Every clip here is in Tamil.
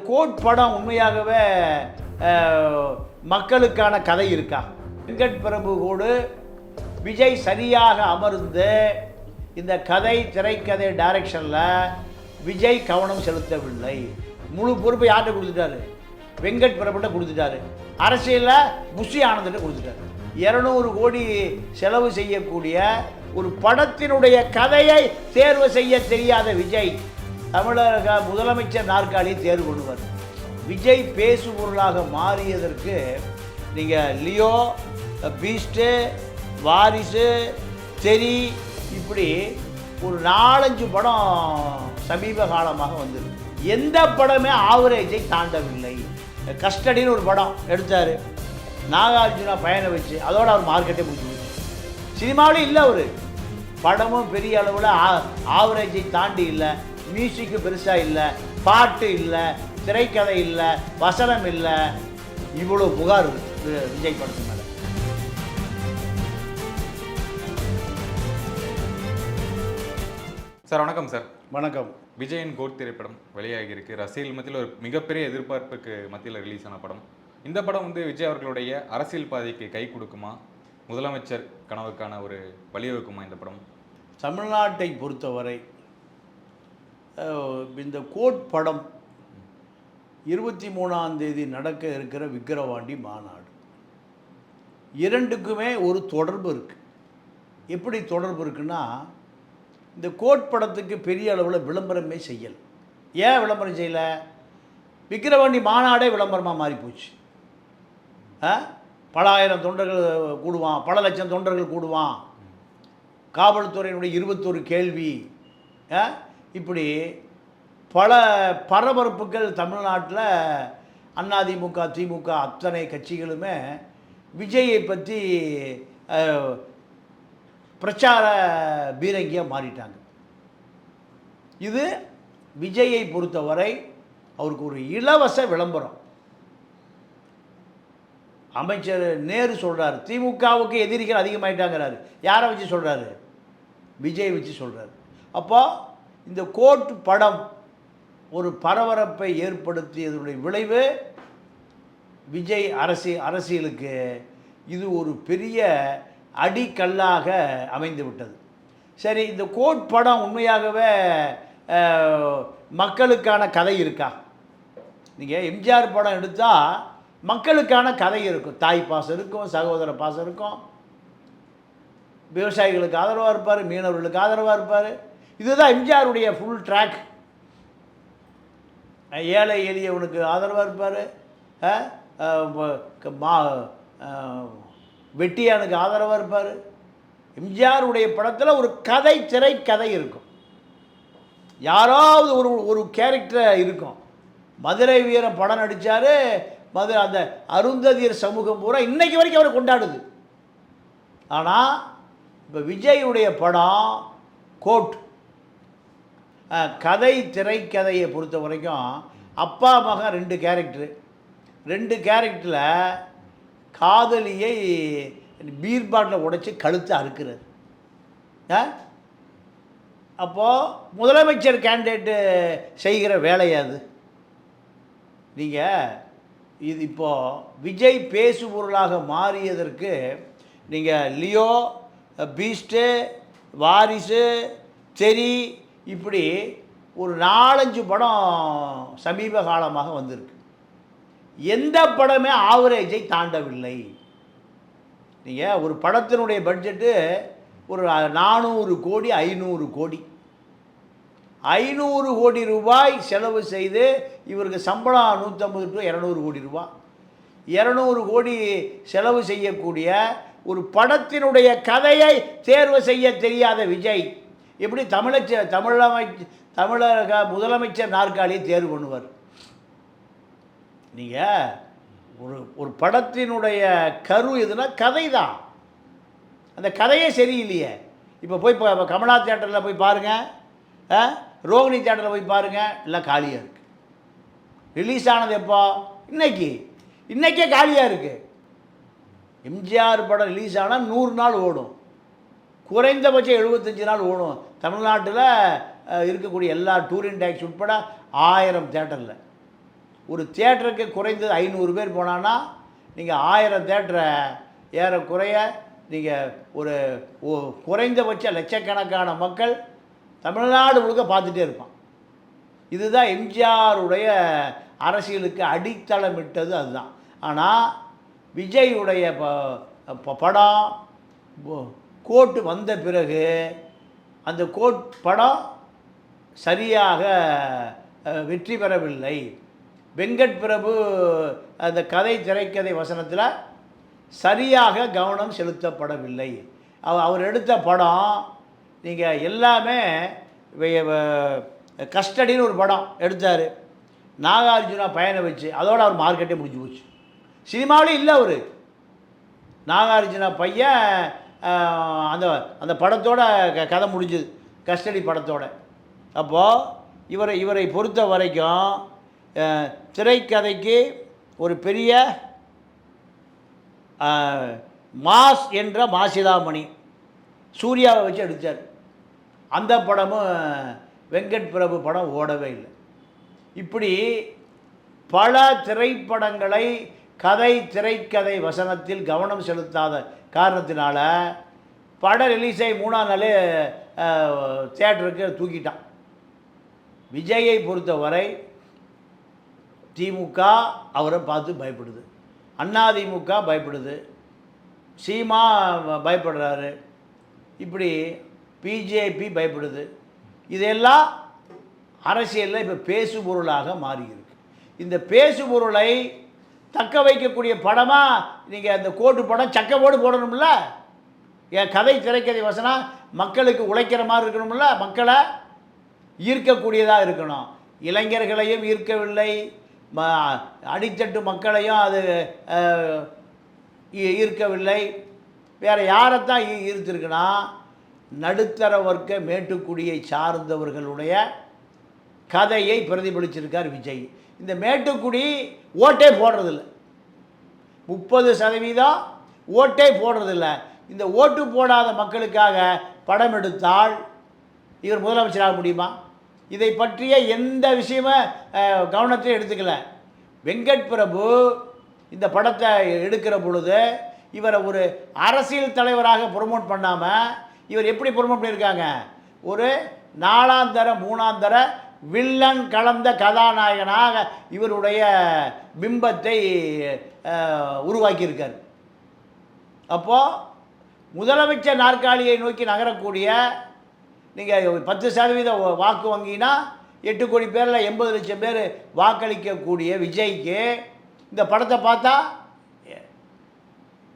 கோட் படம் உண்மையாகவே மக்களுக்கான கதை இருக்கா? வெங்கட் பிரபுவோடு விஜய் சரியாக அமர்ந்து இந்த கதை திரைக்கதை டைரக்ஷனில் விஜய் கவனம் செலுத்தவில்லை. முழு பொறுப்பை யார்கிட்ட கொடுத்துட்டாரு? வெங்கட் பிரபுட்ட கொடுத்துட்டாரு. அரசியலில் புஷி ஆனந்திட்ட கொடுத்துட்டாரு. 200 கோடி செலவு செய்யக்கூடிய ஒரு படத்தினுடைய கதையை தேர்வு செய்ய தெரியாத விஜய் தமிழக முதலமைச்சர் நாற்காலியை தேர்வு பண்ணுவார். விஜய் பேசுபொருளாக மாறியதற்கு நீங்கள் லியோ, பீஸ்ட்டு, வாரிசு, தெரி இப்படி ஒரு 4-5 படம் சமீப காலமாக வந்தது. எந்த படமே ஆவரேஜை தாண்டவில்லை. கஸ்டடின்னு ஒரு படம் எடுத்தார், நாகார்ஜுனா பயணம் வச்சு, அதோடு அவர் மார்க்கெட்டே முடிச்சு. சினிமாவிலும் இல்லை, அவர் படமும் பெரிய அளவில் ஆவரேஜை தாண்டி இல்லை. மியூசிக்கு பெருசாக இல்லை, பாட்டு இல்லை, திரைக்கதை இல்லை, வசனம் இல்லை. இவ்வளோ புகார் விஜய் படத்து மேலே. சார் வணக்கம். சார் வணக்கம். விஜயின் கோட் திரைப்படம் வெளியாகியிருக்கு. ரசிகர்கள் மத்தியில் ஒரு மிகப்பெரிய எதிர்பார்ப்புக்கு மத்தியில் ரிலீஸ் ஆன படம். இந்த படம் விஜய் அவர்களுடைய அரசியல் பாதைக்கு கை கொடுக்குமா? முதலமைச்சர் கனவுக்கான ஒரு வழிவகுக்குமா இந்த படம்? தமிழ்நாட்டை பொறுத்தவரை இந்த கோட் படம் 23ஆம் தேதி நடக்க இருக்கிற விக்கிரவாண்டி மாநாடு, இரண்டுக்குமே ஒரு தொடர்பு இருக்குது. எப்படி தொடர்பு இருக்குன்னா, இந்த கோட் படத்துக்கு பெரிய அளவில் விளம்பரமே செய்யலை. ஏன் விளம்பரம் செய்யலை? விக்கிரவாண்டி மாநாடே விளம்பரமாக மாறிப்போச்சு. பல ஆயிரம் தொண்டர்கள் கூடுவான், பல லட்சம் தொண்டர்கள் கூடுவான், காவல்துறையினுடைய 21 கேள்வி, இப்படி பல பரபரப்புகள் தமிழ்நாட்டில் அதிமுக, திமுக அத்தனை கட்சிகளுமே விஜயை பற்றி பிரச்சார பீரங்கியாக மாறிட்டாங்க. இது விஜயை பொறுத்தவரை அவருக்கு ஒரு இலவச விளம்பரம். அமைச்சர் நேரு சொல்கிறார், திமுகவுக்கு எதிரிகள் அதிகமாயிட்டாங்கிறாரு. யாரை வச்சு சொல்கிறாரு? விஜய் வச்சு சொல்கிறார். அப்போ இந்த கோட் படம் ஒரு பரபரப்பை ஏற்படுத்தியதனுடைய விளைவு விஜய் அரசியலுக்கு இது ஒரு பெரிய அடிக்கல்லாக அமைந்து விட்டது. சரி, இந்த கோட் படம் உண்மையாகவே மக்களுக்கான கதை இருக்கா? நீங்கள் எம்ஜிஆர் படம் எடுத்தால் மக்களுக்கான கதை இருக்கும். தாய் பாசம் இருக்கும், சகோதர பாசம் இருக்கும், விவசாயிகளுக்கு ஆதரவாக இருப்பார், மீனவர்களுக்கு ஆதரவாக இருப்பார். இதுதான் எம்ஜிஆருடைய ஃபுல் ட்ராக். ஏழை எளியவனுக்கு ஆதரவாக இருப்பார், வெட்டியானுக்கு ஆதரவாக இருப்பார். எம்ஜிஆருடைய படத்தில் ஒரு கதை, திரைக்கதை இருக்கும். யாராவது ஒரு கேரக்டர் இருக்கும். மதுரை வீரன் படம் நடித்தார், அந்த அருந்ததியர் சமூகம் பூரா இன்னைக்கு வரைக்கும் அவரை கொண்டாடுது. ஆனால் இப்போ விஜயுடைய படம் கோட் கதை, திரைக்கதையை பொறுத்த வரைக்கும் அப்பா மகன் 2 கேரக்டரு, 2 கேரக்டரில் காதலியை பீர் பாட்டில் உடைச்சி கழுத்தை அறுக்கிறார். அப்போது முதலமைச்சர் கேண்டிடேட்டு செய்கிற வேலையாது? நீங்கள் இது இப்போது விஜய் பேசுபொருளாக மாறியதற்கு நீங்கள் லியோ, பீஸ்ட்டு, வாரிசு, தெரி இப்படி ஒரு 4-5 படம் சமீப காலமாக வந்திருக்கு. எந்த படமே ஆவரேஜை தாண்டவில்லை. நீங்கள் ஒரு படத்தினுடைய பட்ஜெட்டு ஒரு 400 கோடி 500 கோடி 500 கோடி ரூபாய் செலவு செய்து இவருக்கு சம்பளம் 150 to 200 கோடி ரூபாய், 200 கோடி செலவு செய்யக்கூடிய ஒரு படத்தினுடைய கதையை தேர்வு செய்ய தெரியாத விஜய் எப்படி தமிழக முதலமைச்சர் நாற்காலியை தேர்வு பண்ணுவார்? நீங்கள் ஒரு படத்தினுடைய கரு எதுனா கதை தான். அந்த கதையே சரியில்லையே. இப்போ போய் கமலா தியேட்டரில் போய் பாருங்கள், ரோகிணி தியேட்டரில் போய் பாருங்கள், எல்லாம் காலியாக இருக்குது. ரிலீஸ் ஆனது எப்போ? இன்றைக்கே காலியாக இருக்குது. எம்ஜிஆர் படம் ரிலீஸ் ஆனால் 100 நாள் ஓடும், குறைந்தபட்சம் 75 நாள் ஓடும். தமிழ்நாட்டில் இருக்கக்கூடிய எல்லா டூரிங் டேக்ஸ் உட்பட 1000 தேட்டரில் ஒரு தியேட்டருக்கு குறைந்தது 500 பேர் போனான்னா நீங்கள் 1000 தியேட்டரை ஏறக்குறைய நீங்கள் ஒரு குறைந்தபட்ச லட்சக்கணக்கான மக்கள் தமிழ்நாடு முழுக்க பார்த்துட்டே இருப்பான். இதுதான் எம்ஜிஆருடைய அரசியலுக்கு அடித்தளமிட்டது அதுதான். ஆனால் விஜயுடைய படம் கோட் வந்த பிறகு அந்த கோட் படம் சரியாக வெற்றி பெறவில்லை. வெங்கட் பிரபு அந்த கதை திரைக்கதை வசனத்தில் சரியாக கவனம் செலுத்தப்படவில்லை. அவர் எடுத்த படம் நீங்கள் எல்லாமே கஸ்டடின்னு ஒரு படம் எடுத்தார் நாகார்ஜுனா பையனை வச்சு, அதோடு அவர் மார்க்கெட்டே முடிஞ்சு போச்சு. சினிமாவிலே இல்லை அவர். நாகார்ஜுனா பையன் அந்த அந்த படத்தோட கதை முடிஞ்சுது, கஸ்டடி படத்தோட. அப்போது இவரை பொறுத்த வரைக்கும் திரைக்கதைக்கு ஒரு பெரிய மாஸ் என்ற மாசிலாமணி சூர்யாவை வச்சு எடுத்தார். அந்த படமும் வெங்கட் பிரபு படம் ஓடவே இல்லை. இப்படி பல திரைப்படங்களை கதை திரைக்கதை வசனத்தில் கவனம் செலுத்தாத காரணத்தினால படம் ரிலீஸை 3ஆம் நாளே தியேட்டருக்கு தூக்கிட்டான். விஜயை பொறுத்தவரை திமுக அவரை பார்த்து பயப்படுது, அதிமுக பயப்படுது, சீமா பயப்படுறாரு, இப்படி பிஜேபி பயப்படுது. இதெல்லாம் அரசியலில் இப்போ பேசுபொருளாக மாறியிருக்கு. இந்த பேசுபொருளை தக்க வைக்கக்கூடிய படமாக நீங்கள் அந்த கோட்டு படம் சக்கப்போடு போடணும்ல. என் கதை திரைக்கதை வசனம் மக்களுக்கு உழைக்கிற மாதிரி இருக்கணும்ல, மக்களை ஈர்க்கக்கூடியதாக இருக்கணும். இளைஞர்களையும் ஈர்க்கவில்லை, அடித்தட்டு மக்களையும் அது ஈர்க்கவில்லை. வேறு யாரைத்தான் ஈர்த்திருக்குன்னா நடுத்தர வர்க்க மேட்டுக்குடியை சார்ந்தவர்களுடைய கதையை பிரதிபலிச்சிருக்கார் விஜய். இந்த மேட்டுக்குடி ஓட்டே போடுறதில்ல, 30% ஓட்டே போடுறதில்ல. இந்த ஓட்டு போடாத மக்களுக்காக படம் எடுத்தால் இவர் முதலமைச்சராக முடியுமா? இதை பற்றிய எந்த விஷயமும் கவனத்தில் எடுத்துக்கல. வெங்கட் பிரபு இந்த படத்தை எடுக்கிற பொழுது இவரை ஒரு அரசியல் தலைவராக ப்ரொமோட் பண்ணாமல் இவர் எப்படி ப்ரொமோட் பண்ணியிருக்காங்க? ஒரு 4ஆம் தர 3ஆம் தர வில்லன் கலந்த கதாநாயகனாக இவருடைய பிம்பத்தை உருவாக்கியிருக்கார். அப்போது முதலமைச்சர் நாற்காலியை நோக்கி நகரக்கூடிய நீங்கள் 10% வாக்கு வங்கினா 8 கோடி பேரில் 80 லட்சம் பேர் வாக்களிக்கக்கூடிய விஜய்க்கு இந்த படத்தை பார்த்தா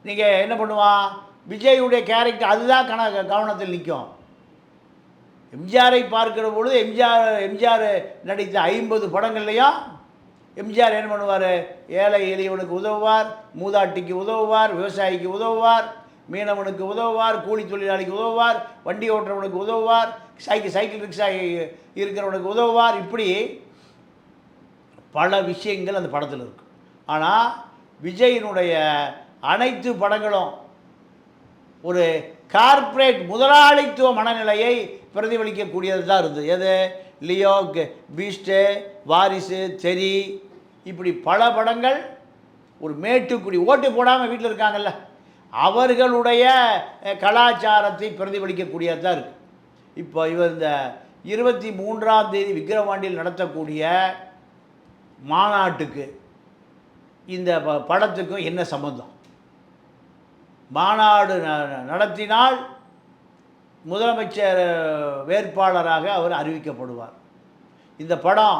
நீங்கள் என்ன பண்ணுவான்? விஜயுடைய கேரக்டர் அதுதான் கவனத்தில் நிற்கும். எம்ஜிஆரை பார்க்கிற பொழுது எம்ஜிஆர் நடித்த 50 படங்கள்லையும் எம்ஜிஆர் என்ன பண்ணுவார்? ஏழை எளியவனுக்கு உதவுவார், மூதாட்டிக்கு உதவுவார், விவசாயிக்கு உதவுவார், மீனவனுக்கு உதவுவார், கூலி தொழிலாளிக்கு உதவுவார், வண்டி ஓட்டுறவனுக்கு உதவுவார், சைக்கிள் ரிக்ஷா இருக்கிறவனுக்கு உதவுவார். இப்படி பல விஷயங்கள் அந்த படத்தில் இருக்குது. ஆனால் விஜயினுடைய அனைத்து படங்களும் ஒரு கார்ப்பரேட் முதலாளித்துவ மனநிலையை பிரதிபலிக்கக்கூடியது தான் இருந்தது. எது? லியோ, பீஸ்ட்டு, வாரிசு, தெரி, இப்படி பல படங்கள் ஒரு மேட்டுக்குடி ஓட்டு போடாமல் வீட்டில் இருக்காங்கல்ல, அவர்களுடைய கலாச்சாரத்தை பிரதிபலிக்கக்கூடியது தான் இருக்குது. இப்போ இவர் இந்த 23ஆம் தேதி விக்கிரவாண்டியில் நடத்தக்கூடிய மாநாட்டுக்கு இந்த படத்துக்கும் என்ன சம்பந்தம்? மாநாடு நடத்தினால் முதலமைச்சர் வேட்பாளராக அவர் அறிவிக்கப்படுவார். இந்த படம்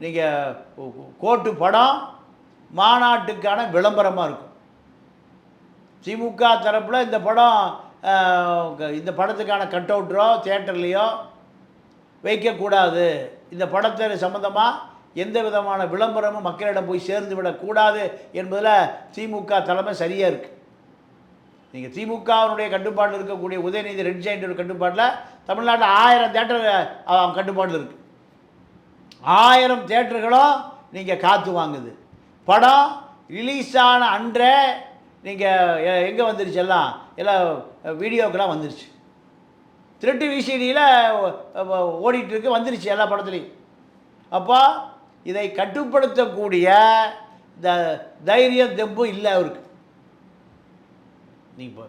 நீங்கள் கோட்டு படம் மாநாட்டுக்கான விளம்பரமாக இருக்கும். திமுக தரப்பில் இந்த படத்துக்கான கட் அவுட்டரோ தியேட்டர்லேயோ வைக்கக்கூடாது, இந்த படத்தை சம்மந்தமாக எந்த விதமான விளம்பரமும் மக்களிடம் போய் சேர்ந்து விடக்கூடாது என்பதில் திமுக தலைமை சரியாக இருக்குது. நீங்கள் திமுகவினுடைய கட்டுப்பாட்டில் இருக்கக்கூடிய உதயநிதி ரெட் ஜெயண்ட் கட்டுப்பாட்டில் தமிழ்நாட்டில் 1000 தியேட்டர் கட்டுப்பாட்டில் இருக்குது. 1000 தியேட்டர்களும் நீங்கள் காத்து வாங்குது. படம் ரிலீஸ் ஆன அன்றே நீங்கள் எங்கே வந்துருச்சு? எல்லாம் வீடியோக்கெல்லாம் வந்துருச்சு. திருட்டு விசிடியில் ஓடிட்டுருக்கு, வந்துருச்சு எல்லா படத்துலையும். அப்போ இதை கட்டுப்படுத்தக்கூடிய தைரியம் தெம்பும் இல்லை அவருக்கு. நீ இப்போ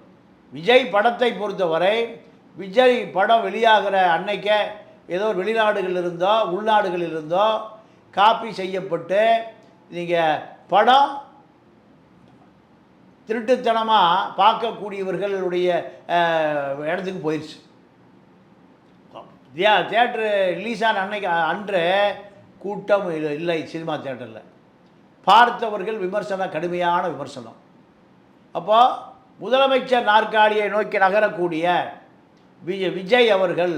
விஜய் படத்தை பொறுத்தவரை விஜய் படம் வெளியாகிற அன்னைக்கே ஏதோ வெளிநாடுகள் இருந்தோ உள்நாடுகளில் இருந்தோ காப்பி செய்யப்பட்டு நீங்கள் படம் திருட்டுத்தனமாக பார்க்கக்கூடியவர்களுடைய இடத்துக்கு போயிடுச்சு. தியேட்ரு ரிலீஸான அன்று கூட்டம் இல்லை சினிமா தியேட்டரில். பார்த்தவர்கள் விமர்சனம், கடுமையான விமர்சனம். அப்போது முதலமைச்சர் நாற்காலியை நோக்கி நகரக்கூடிய விஜய் அவர்கள்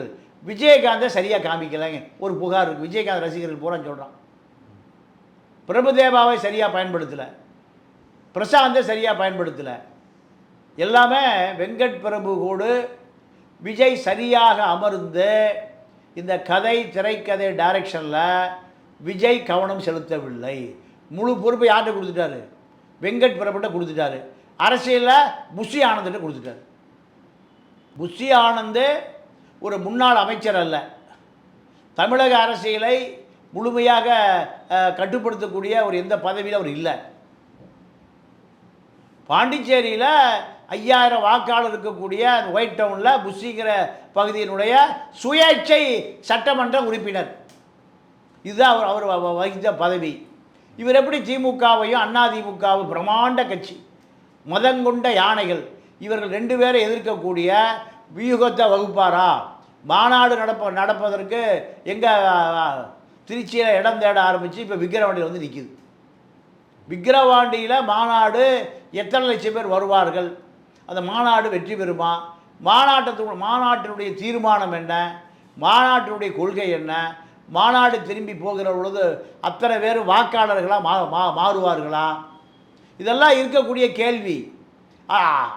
விஜயகாந்தை சரியாக காமிக்கலைங்க. ஒரு புகார் இருக்குது. விஜயகாந்த் ரசிகர்கள் பூரா சொல்கிறான். பிரபுதேவாவை சரியாக பயன்படுத்தலை, பிரசாந்தை சரியாக பயன்படுத்தலை. எல்லாமே வெங்கட் பிரபு கூட விஜய் சரியாக அமர்ந்து இந்த கதை திரைக்கதை டைரக்ஷனில் விஜய் கவனம் செலுத்தவில்லை. முழு பொறுப்பை யார்கிட்ட கொடுத்துட்டாரு? வெங்கட் பிரபுட்ட கொடுத்துட்டாரு. அரசியலில் புஷி ஆனந்த்கிட்ட கொடுத்துட்டாரு. புஷி ஆனந்த் ஒரு முன்னாள் அமைச்சர் அல்ல. தமிழக அரசியலை முழுமையாக கட்டுப்படுத்தக்கூடிய ஒரு எந்த பதவியில் அவர் இல்லை. பாண்டிச்சேரியில் 5000 வாக்காளர் இருக்கக்கூடிய அந்த ஒயிட் டவுனில் புஷிங்கிற பகுதியினுடைய சுயேட்சை சட்டமன்ற உறுப்பினர். இதுதான் அவர் வகித்த பதவி. இவர் எப்படி திமுகவையும் அதிமுகவும் பிரமாண்ட கட்சி, மதங்கொண்ட யானைகள், இவர்கள் 2 பேரை எதிர்க்கக்கூடிய வியூகத்தை வகுப்பாரா? மாநாடு நடப்பதற்கு எங்கே திருச்சியில் இடம் தேட ஆரம்பித்து இப்போ விக்கிரவாண்டியில் வந்து நிற்கிது. விக்கிரவாண்டியில் மாநாடு எத்தனை லட்சம் பேர் வருவார்கள்? அந்த மாநாடு வெற்றி பெறுமா? மாநாட்டினுடைய தீர்மானம் என்ன? மாநாட்டினுடைய கொள்கை என்ன? மாநாடு திரும்பி போகிற பொழுது அத்தனை பேர் வாக்காளர்களாக மாறுவார்களா? இதெல்லாம் இருக்கக்கூடிய கேள்வி.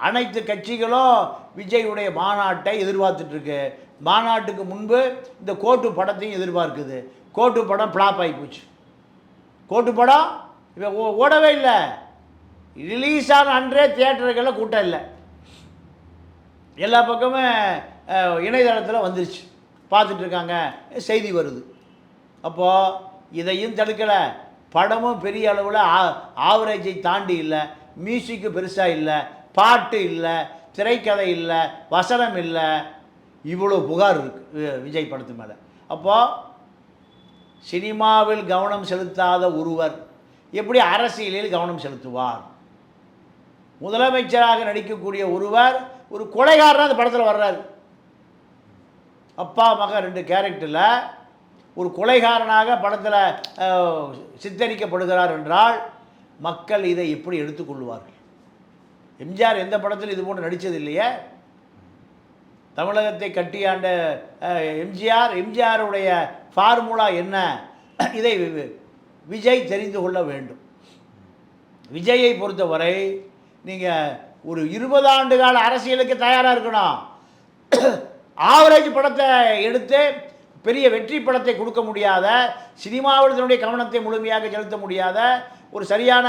அனைத்து கட்சிகளும் விஜயுடைய மாநாட்டை எதிர்பார்த்துட்ருக்கு. மாநாட்டுக்கு முன்பு இந்த கோட்டு படத்தையும் எதிர்பார்க்குது. கோட்டு படம் ஃப்ளாப் ஆகி போச்சு. கோட்டு படம் இப்போ ஓடவே இல்லை. ரிலீஸ் ஆன அன்றே தியேட்டர்களில் கூட்டம் இல்லை. எல்லா பக்கமும் இணையதளத்தில் வந்துருச்சு, பார்த்துட்ருக்காங்க, செய்தி வருது. அப்போது இதையும் தடுக்கலை. படமும் பெரிய அளவில் ஆவரேஜை தாண்டி இல்லை. மியூசிக்கு பெருசாக இல்லை, பாட்டு இல்லை, திரைக்கதை இல்லை, வசனம் இல்லை. இவ்வளோ புகார் இருக்குது விஜய் படத்து மேலே. அப்போது சினிமாவில் கவனம் செலுத்தாத ஒருவர் எப்படி அரசியலில் கவனம் செலுத்துவார்? முதலமைச்சராக நடிக்கக்கூடிய ஒருவர் ஒரு கொலைகாரனாக அந்த படத்தில் வர்றார். அப்பா மகன் 2 கேரக்டரில் ஒரு கொலைகாரனாக படத்தில் சித்தரிக்கப்படுகிறார் என்றால் மக்கள் இதை எப்படி எடுத்துக்கொள்வார்கள்? எம்ஜிஆர் எந்த படத்தில் இது போன்று நடித்தது இல்லையே. தமிழகத்தை கட்டியாண்ட எம்ஜிஆருடைய ஃபார்முலா என்ன? இதை விஜய் தெரிந்து கொள்ள வேண்டும். விஜயை பொறுத்தவரை நீங்கள் ஒரு 20 ஆண்டு கால அரசியலுக்கு தயாராக இருக்கணும். ஆவரேஜ் படத்தை எடுத்து பெரிய வெற்றி படத்தை கொடுக்க முடியாத, சினிமாவில் தன்னுடைய கவனத்தை முழுமையாக செலுத்த முடியாத, ஒரு சரியான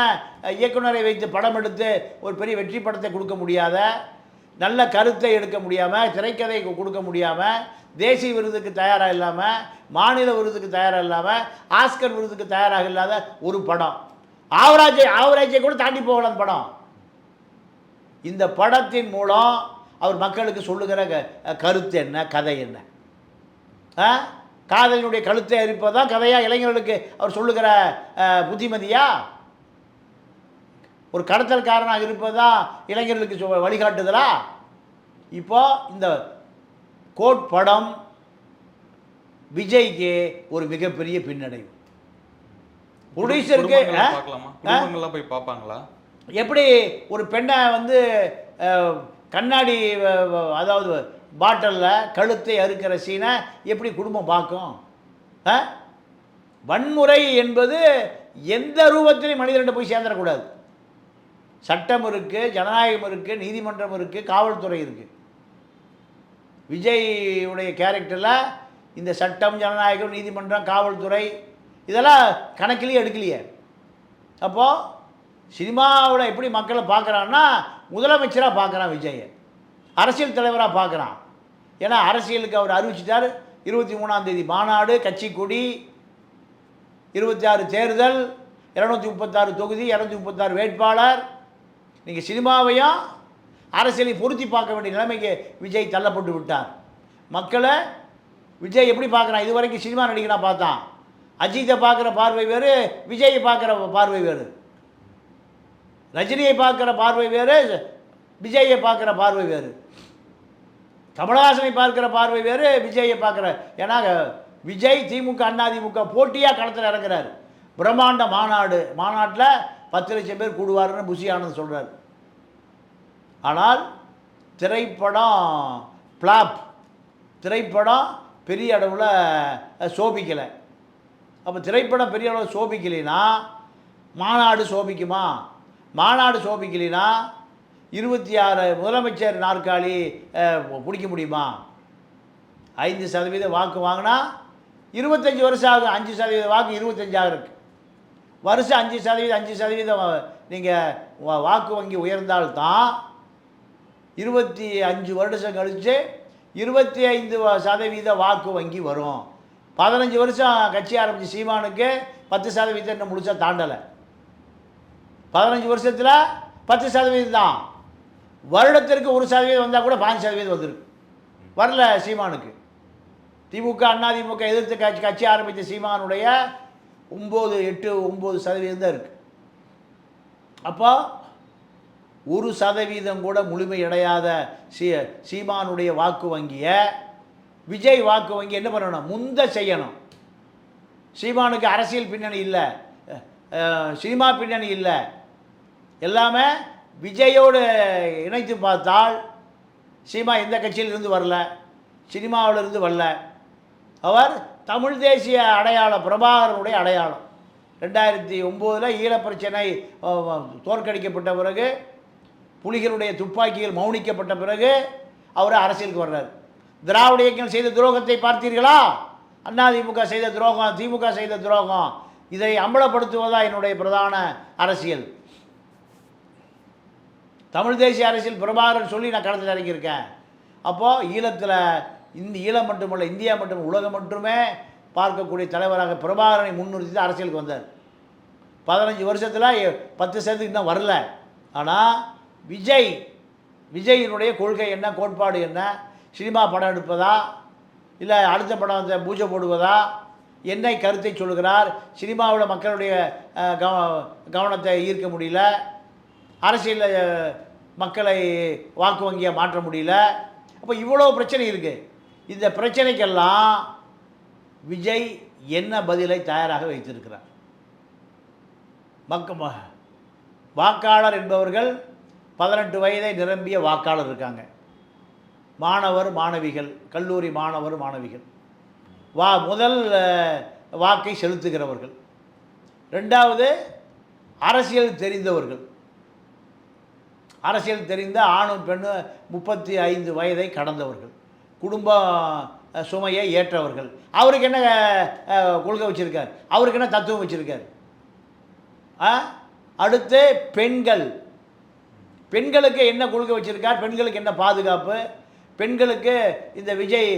இயக்குனரை வைத்து படம் எடுத்து ஒரு பெரிய வெற்றி படத்தை கொடுக்க முடியாத, நல்ல கருத்தை எடுக்க முடியாமல், திரைக்கதை கொடுக்க முடியாமல், தேசிய விருதுக்கு தயாராக இல்லாமல், மாநில விருதுக்கு தயாராக இல்லாமல், ஆஸ்கர் விருதுக்கு தயாராக இல்லாத ஒரு படம். ஆவரேஜை கூட தாண்டி போகலாம் படம். இந்த படத்தின் மூலம் அவர் மக்களுக்கு சொல்லுகிற கருத்து என்ன, கதை என்ன? காதலினுடைய கழுத்தை அரிப்பதான் கதையா? இளைஞர்களுக்கு அவர் சொல்லுகிற புத்திமதியா? ஒரு கடத்தல்காரனாக இருப்பதான் இளைஞர்களுக்கு வழிகாட்டுதலா? இப்போ இந்த கோட் படம் விஜய்க்கு ஒரு மிகப்பெரிய பின்னடைவு. ப்ரொடியூசருக்கு போய் பார்ப்பாங்களா? எப்படி ஒரு பெண்ணை வந்து கண்ணாடி, அதாவது பாட்டிலில் கழுத்தை அறுக்கிற சீனை எப்படி குடும்பம் பார்க்கும்? வன்முறை என்பது எந்த ரூபத்திலையும் மனிதர்கிட்ட போய் சேர்ந்துடக்கூடாது. சட்டம் இருக்குது, ஜனநாயகம் இருக்குது, நீதிமன்றம் இருக்குது, காவல்துறை இருக்குது. விஜய்யுடைய கேரக்டரில் இந்த சட்டம், ஜனநாயகம், நீதிமன்றம், காவல்துறை இதெல்லாம் கணக்கிலேயே எடுக்கலையே. அப்போது சினிமாவில் எப்படி மக்களை பார்க்குறான்னா முதலமைச்சராக பார்க்குறான் விஜய், அரசியல் தலைவராக பார்க்குறான். ஏன்னா அரசியலுக்கு அவர் அறிவிச்சிட்டார். 23ஆம் தேதி மாநாடு, கட்சி கொடி, 26 தேர்தல், 236 தொகுதி, 236 வேட்பாளர். நீங்கள் சினிமாவையும் அரசியலை பொருத்தி பார்க்க வேண்டிய நிலைமைக்கு விஜய் தள்ளப்பட்டு விட்டார். மக்களை விஜய் எப்படி பார்க்குறான்? இது வரைக்கும் சினிமா நடிகனாக பார்த்தான். அஜித்தை பார்க்குற பார்வை வேறு, விஜயை பார்க்குற பார்வை வேறு. ரஜினியை பார்க்குற பார்வை வேறு, விஜயை பார்க்குற பார்வை வேறு. கமலஹாசனை பார்க்குற பார்வை வேறு, விஜயை பார்க்குற. ஏன்னா விஜய் திமுக அதிமுக போட்டியாக களத்தில் இறங்குறாரு. பிரம்மாண்ட மாநாட்டில் 10 லட்சம் பேர் கூடுவார்னு புஷி ஆனந்த் சொல்கிறார். ஆனால் திரைப்படம் ஃப்ளாப், திரைப்படம் பெரிய அளவில் சோபிக்கலை. அப்போ திரைப்படம் பெரிய அளவில் சோபிக்கலைன்னா மாநாடு சோபிக்குமா? மாநாடு சோபிக்கலைன்னா 26 முதலமைச்சர் நாற்காலி பிடிக்க முடியுமா? 5% வாக்கு வாங்கினா 25 வருஷம் ஆகும். 5% வாக்கு 25 இருக்கு. வருஷம் 5% நீங்கள் வாக்கு வங்கி உயர்ந்தால்தான் 25 வருஷம் கழித்து 25% வாக்கு வங்கி வரும். 15 வருஷம் கட்சி ஆரம்பித்து சீமானுக்கு 10% இன்னும் முடிச்சா தாண்டலை. 15 வருஷத்தில் 10% தான். வருடத்திற்கு 1% வந்தால் கூட 5% வந்துருக்கு. வரல சீமானுக்கு. திமுக அதிமுக எதிர்த்து கட்சி ஆரம்பித்த சீமானுடைய 9% தான் இருக்குது. அப்போ 1% கூட முழுமையடையாத சீமானுடைய வாக்கு வங்கியை விஜய் வாக்கு வங்கி என்ன பண்ணணும்? முந்த செய்யணும். சீமானுக்கு அரசியல் பின்னணி இல்லை, சினிமா பின்னணி இல்லை. எல்லாமே விஜயோடு இணைத்து பார்த்தால் சீமா எந்த கட்சியிலிருந்து வரல, சினிமாவிலிருந்து வரல. அவர் தமிழ் தேசிய அடையாளம், பிரபாகரனுடைய அடையாளம். 2009 ஈழப்பிரச்சனை தோற்கடிக்கப்பட்ட பிறகு, புலிகளுடைய துப்பாக்கிகள் மௌனிக்கப்பட்ட பிறகு அவர் அரசியலுக்கு வர்றார். திராவிட இயக்கம் செய்த துரோகத்தை பார்த்தீர்களா? அதிமுக செய்த துரோகம், திமுக செய்த துரோகம். இதை அம்பலப்படுத்துவதா என்னுடைய பிரதான அரசியல். தமிழ் தேசிய அரசியல் பிரபாகரன் சொல்லி நான் களத்தில் இறங்கியிருக்கேன். அப்போது ஈழத்தில் ஈழம் மட்டுமல்ல, இந்தியா மட்டும் உலகம் மட்டுமே பார்க்கக்கூடிய தலைவராக பிரபாகரனை முன்னிறுத்தி தான் அரசியலுக்கு வந்தார். 15 வருஷத்தில் 10% இன்னும் வரல. ஆனால் விஜயினுடைய கொள்கை என்ன, கோட்பாடு என்ன? சினிமா படம் எடுப்பதா, இல்லை அடுத்த படத்தை பூஜை போடுவதா? என்ன கருத்தை சொல்கிறார்? சினிமாவில் மக்களுடைய கவனத்தை ஈர்க்க முடியல, அரசியலில் மக்களை வாக்கு வங்கியை மாற்ற முடியல. அப்போ இவ்வளோ பிரச்சனை இருக்குது. இந்த பிரச்சனைக்கெல்லாம் விஜய் என்ன பதிலை தயாராக வைத்திருக்கிறார்? வாக்காளர் என்பவர்கள் 18 வயதை நிரம்பிய வாக்காளர் இருக்காங்க. மாணவர் மாணவிகள், கல்லூரி மாணவர் மாணவிகள், முதல் வாக்கை செலுத்துகிறவர்கள். ரெண்டாவது அரசியல் தெரிந்தவர்கள், அரசியல் தெரிந்த ஆணும் பெண்ணு 35 வயதை கடந்தவர்கள், குடும்ப சுமையை ஏற்றவர்கள். அவருக்கு என்ன கொள்கை வச்சுருக்கார்? அவருக்கு என்ன தத்துவம் வச்சுருக்கார்? அடுத்து பெண்களுக்கு என்ன கொள்கை வச்சுருக்கார்? பெண்களுக்கு என்ன பாதுகாப்பு? பெண்களுக்கு இந்த விஜய்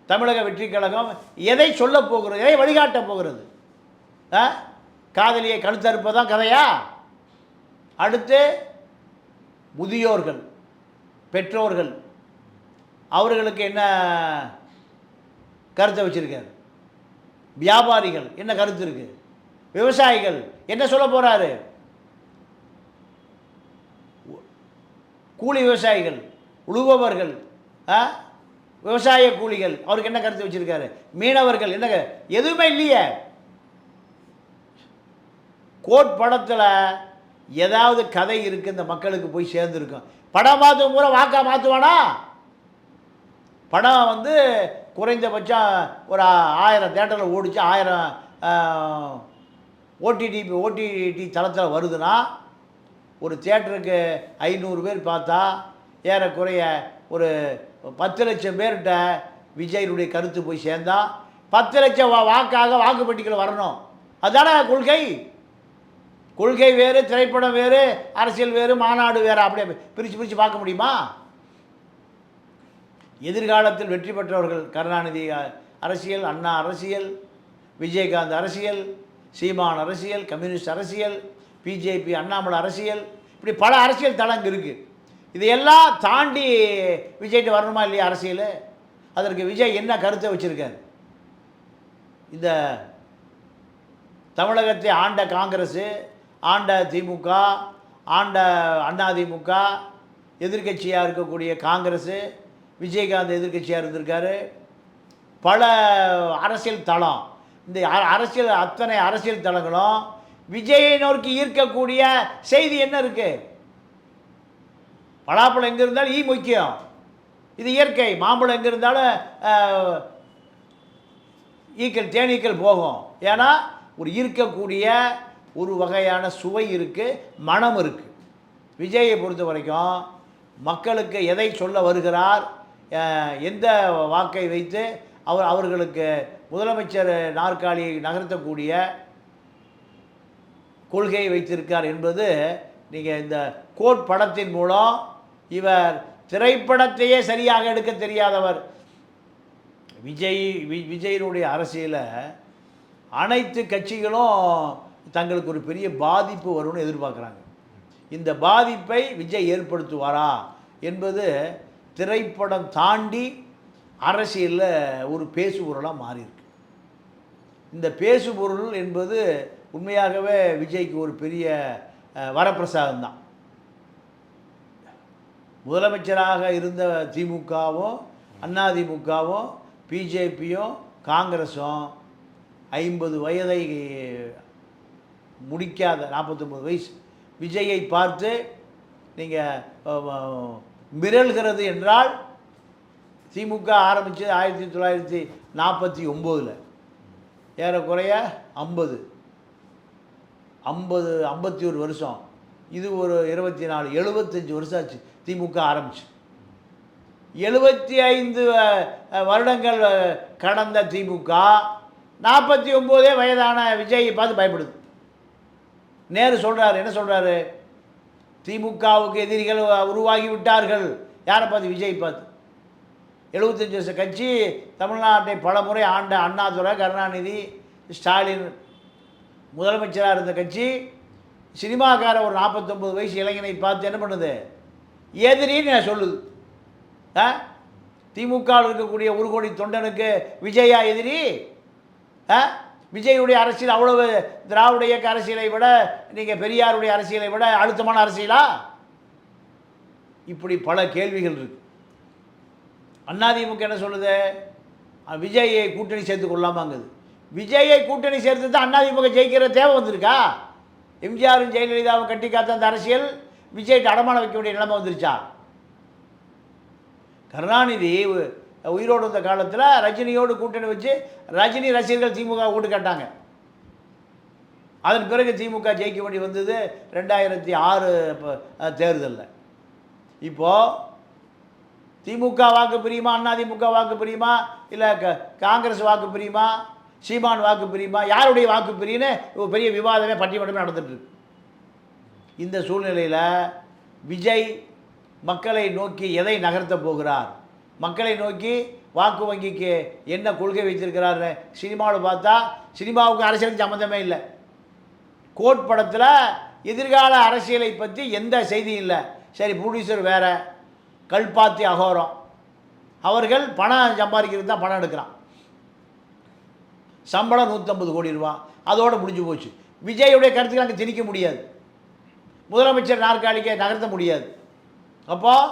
தமிழக வெற்றி கழகம் எதை சொல்ல போகிறது, எதை வழிகாட்ட போகிறது? காதலியை கழுத்தறுப்பதான் கதையா? அடுத்து முதியோர்கள், பெற்றோர்கள், அவர்களுக்கு என்ன கருத்தை வச்சுருக்காரு? வியாபாரிகள் என்ன கருத்து இருக்குது? விவசாயிகள் என்ன சொல்ல போகிறாரு? கூலி விவசாயிகள், உழுபவர்கள், விவசாய கூலிகள், அவருக்கு என்ன கருத்து வச்சுருக்காரு? மீனவர்கள் என்ன? எதுவுமே இல்லையே. கோட் படத்தில் ஏதாவது கதை இருக்குது, இந்த மக்களுக்கு போய் சேர்ந்துருக்கும். படம் பார்த்து பூரா வாக்கா மாற்றுவானா? படம் குறைந்தபட்சம் ஒரு 1000 தேட்டரில் ஓடிச்சு, 1000 ஓடிடி தளத்தில் வருதுன்னா ஒரு தேட்டருக்கு 500 பேர் பார்த்தா ஏறக்குறைய ஒரு 10 லட்சம் பேர்கிட்ட விஜயனுடைய கருத்து போய் சேர்ந்தா 10 லட்சம் வாக்காக வாக்குப்பட்டிகள் வரணும். அதுதானே கொள்கை. கொள்கை வேறு, திரைப்படம் வேறு, அரசியல் வேறு, மாநாடு வேறு. அப்படியே பிரித்து பார்க்க முடியுமா? எதிர்காலத்தில் வெற்றி பெற்றவர்கள் கருணாநிதி அரசியல், அண்ணா அரசியல், விஜயகாந்த் அரசியல், சீமான் அரசியல், கம்யூனிஸ்ட் அரசியல், பிஜேபி அண்ணாமலை அரசியல், இப்படி பல அரசியல் தளங்கள் இருக்குது. இதையெல்லாம் தாண்டி விஜய்கிட்ட வரணுமா இல்லையா அரசியல்? அதற்கு விஜய் என்ன கருத்தை வச்சுருக்கார்? இந்த தமிழகத்தை ஆண்ட காங்கிரஸ், ஆண்ட திமுக, ஆண்ட அதிமுக, எதிர்க்கட்சியாக இருக்கக்கூடிய காங்கிரஸ், விஜயகாந்த் எதிர்க்கட்சியாக இருந்திருக்காரு. பல அரசியல் தளம், இந்த அரசியல் அத்தனை அரசியல் தளங்களும் விஜயை நோக்கி ஈர்க்கக்கூடிய செய்தி என்ன இருக்குது? பலாப்பழம் எங்கே இருந்தாலும் முக்கியம், இது இயற்கை. மாம்பழம் எங்கே இருந்தாலும் தேனீக்கள் போகும். ஏன்னா ஒரு ஈர்க்கக்கூடிய ஒரு வகையான சுவை இருக்குது, மனம் இருக்குது. விஜயை பொறுத்த வரைக்கும் மக்களுக்கு எதை சொல்ல வருகிறார், எந்த வாக்கை வைத்து அவர்களுக்கு முதலமைச்சர் நாற்காலியை நகர்த்தக்கூடிய கொள்கையை வைத்திருக்கார் என்பது நீங்கள் இந்த கோட் படத்தின் மூலம், இவர் திரைப்படத்தையே சரியாக எடுக்க தெரியாதவர். விஜயினுடைய அரசியலை அனைத்து கட்சிகளும் தங்களுக்கு ஒரு பெரிய பாதிப்பு வரும்னு எதிர்பார்க்குறாங்க. இந்த பாதிப்பை விஜய் ஏற்படுத்துவாரா என்பது திரைப்படம் தாண்டி அரசியலில் ஒரு பேசுபொருளாக மாறியிருக்கு. இந்த பேசுபொருள் என்பது உண்மையாகவே விஜய்க்கு ஒரு பெரிய வரப்பிரசாதம் தான். முதலமைச்சராக இருந்த திமுகவும், அதிமுகவும், பிஜேபியும், காங்கிரஸும் 50 வயதை முடிக்காத 49 வயசு விஜயை பார்த்து நீங்கள் மிரள்கிறது என்றால், திமுக ஆரம்பித்தது 1949, ஏறக்குறைய 51 வருஷம். இது ஒரு 24, 75 வருஷம் ஆச்சு திமுக ஆரம்பிச்சு. 75 வருடங்கள் கடந்த திமுக 49 வயதான விஜயை பார்த்து பயப்படுது. நேரு சொல்கிறாரு, என்ன சொல்கிறாரு? திமுகவுக்கு எதிரிகள் உருவாகி விட்டார்கள். யாரை பார்த்து? விஜய் பார்த்து. 75 வருஷ கட்சி, தமிழ்நாட்டை பல முறை ஆண்ட அண்ணாதுரை, கருணாநிதி, ஸ்டாலின் முதலமைச்சராக இருந்த கட்சி, சினிமாக்கார ஒரு 49 வயசு இளைஞனை பார்த்து என்ன பண்ணுது? எதிரின்னு சொல்லுது. திமுகவில் இருக்கக்கூடிய 1 கோடி தொண்டனுக்கு விஜயா எதிரி? விஜயுடைய அரசியல் அவ்வளவு திராவிட இயக்க அரசியலை விட, நீங்கள் பெரியாருடைய அரசியலை விட அழுத்தமான அரசியலா? இப்படி பல கேள்விகள் இருக்கு. அதிமுக என்ன சொல்லுது? விஜயை கூட்டணி சேர்த்து கொள்ளாமாங்குது. விஜயை கூட்டணி சேர்த்து தான் அதிமுக ஜெயிக்கிற தேவை வந்திருக்கா? எம்ஜிஆரும் ஜெயலலிதாவும் கட்டி காத்த அந்த அரசியல் விஜய்கிட்ட அடமான வைக்க வேண்டிய நிலைமை வந்துருச்சா? கருணாநிதி உயிரோடு இருந்த காலத்தில் ரஜினியோடு கூட்டணி வச்சு ரஜினி ரசிகர்கள் திமுக ஓட்டு கேட்டாங்க. அதன் பிறகு திமுக ஜெயிக்க வேண்டி வந்தது 2006 தேர்தலில். இப்போது திமுக வாக்கு பிரியுமா, அதிமுக வாக்கு பிரியுமா, இல்லை காங்கிரஸ் வாக்கு பிரியுமா, சீமான் வாக்கு பிரியுமா, யாருடைய வாக்கு பிரியுன்னு பெரிய விவாதமே பட்டிமன்றமே நடந்துட்டுருக்கு. இந்த சூழ்நிலையில் விஜய் மக்களை நோக்கி எதை நகர்த்த போகிறார், மக்களை நோக்கி வாக்கு வங்கிக்கு என்ன கொள்கை வைத்திருக்கிறாரு சினிமாவில் பார்த்தா, சினிமாவுக்கு அரசியலுக்கு சம்மந்தமே இல்லை. கோட் படத்தில் எதிர்கால அரசியலை பற்றி எந்த செய்தியும் இல்லை. சரி, ப்ரொடியூசர் வேறு, கல்பாத்தி அகோரம், அவர்கள் பணம் சம்பாதிக்கிறது தான் பணம் எடுக்கிறான். சம்பளம் 150 கோடி ரூபா, அதோடு முடிஞ்சு போச்சு. விஜயுடைய கருத்துக்கள் அங்கே திணிக்க முடியாது, முதலமைச்சர் நாற்காலிக்கை நகர்த்த முடியாது. அப்போது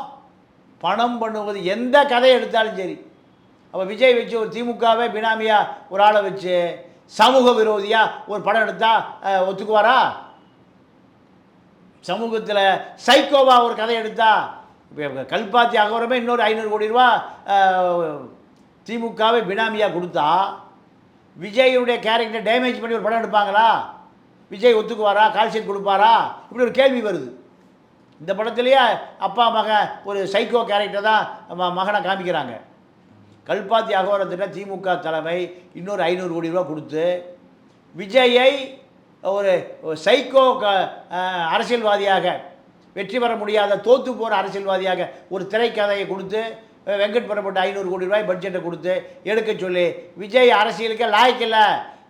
பணம் பண்ணுவது எந்த கதையை எடுத்தாலும் சரி. அப்போ விஜய் வச்சு ஒரு திமுகவே பினாமியாக ஒரு ஆளை வச்சு சமூக விரோதியாக ஒரு படம் எடுத்தால் ஒத்துக்குவாரா? சமூகத்தில் சைக்கோவா ஒரு கதை எடுத்தால், கல்பாத்தி அகோரமே இன்னொரு 500 கோடி ரூபா திமுகவை பினாமியாக கொடுத்தா விஜயுடைய கேரக்டரை டேமேஜ் பண்ணி ஒரு படம் எடுப்பாங்களா? விஜய் ஒத்துக்குவாரா? கால்ஷீட் கொடுப்பாரா? இப்படி ஒரு கேள்வி வருது. இந்த படத்துலேயே அப்பா மகன் ஒரு சைக்கோ கேரக்டர் தான் மகனை காமிக்கிறாங்க. கல்பாத்தி அகோரத்திட்ட திமுக தலைமை இன்னொரு 500 கோடி ரூபா கொடுத்து விஜயை ஒரு சைக்கோ அரசியல்வாதியாக, வெற்றி பெற முடியாத தோற்று போகிற அரசியல்வாதியாக ஒரு திரைக்கதையை கொடுத்து, வெங்கட் பெறப்பட்ட 500 கோடி ரூபாய் பட்ஜெட்டை கொடுத்து எடுக்க சொல்லி, விஜய் அரசியலுக்கு லாய்க்கில்லை,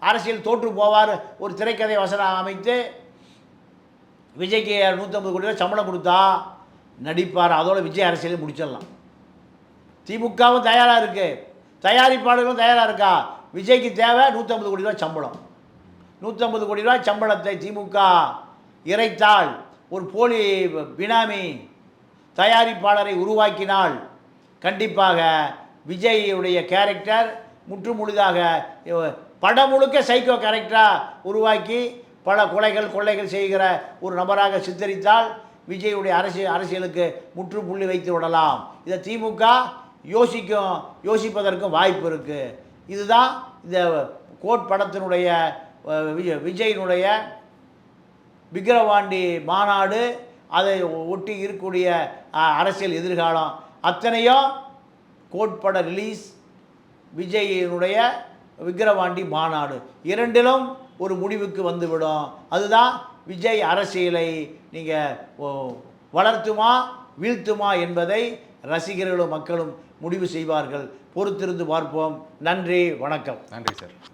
அரசியல் தோற்று போவார் ஒரு திரைக்கதை வசனம் அமைத்து விஜய்க்கு 150 கோடி ரூபாய் சம்பளம் கொடுத்தா நடிப்பார். அதோட விஜய் அரசியலை முடிச்சிடலாம். திமுகவும் தயாராக இருக்குது, தயாரிப்பாளர்களும் தயாராக இருக்கா. விஜய்க்கு தேவை 150 கோடி ரூபாய் சம்பளம். 150 கோடி ரூபாய் சம்பளத்தை திமுக இறைத்தால், ஒரு போலி பினாமி தயாரிப்பாளரை உருவாக்கினால் கண்டிப்பாக விஜய்யுடைய கேரக்டர் முற்றுமுழுதாக படம் முழுக்க சைக்கோ கேரக்டராக உருவாக்கி பல கொள்ளைகள் செய்கிற ஒரு நபராக சித்தரித்தால் விஜயுடைய அரசியலுக்கு முற்றுப்புள்ளி வைத்து விடலாம். இதை திமுக யோசிப்பதற்கும் வாய்ப்பு இருக்குது. இதுதான் இந்த கோட் படத்தினுடைய விஜயினுடைய விக்கிரவாண்டி மாநாடு, அதை ஒட்டி இருக்கக்கூடிய அரசியல் எதிர்காலம் அத்தனையும் கோட்பட ரிலீஸ், விஜயினுடைய விக்கிரவாண்டி மாநாடு இரண்டிலும் ஒரு முடிவுக்கு வந்துவிடும். அதுதான் விஜய் அரசியலை நீங்கள் வளர்த்துமா வீழ்த்துமா என்பதை ரசிகர்களும் மக்களும் முடிவு செய்வார்கள். பொறுத்திருந்து பார்ப்போம். நன்றி, வணக்கம். நன்றி சார்.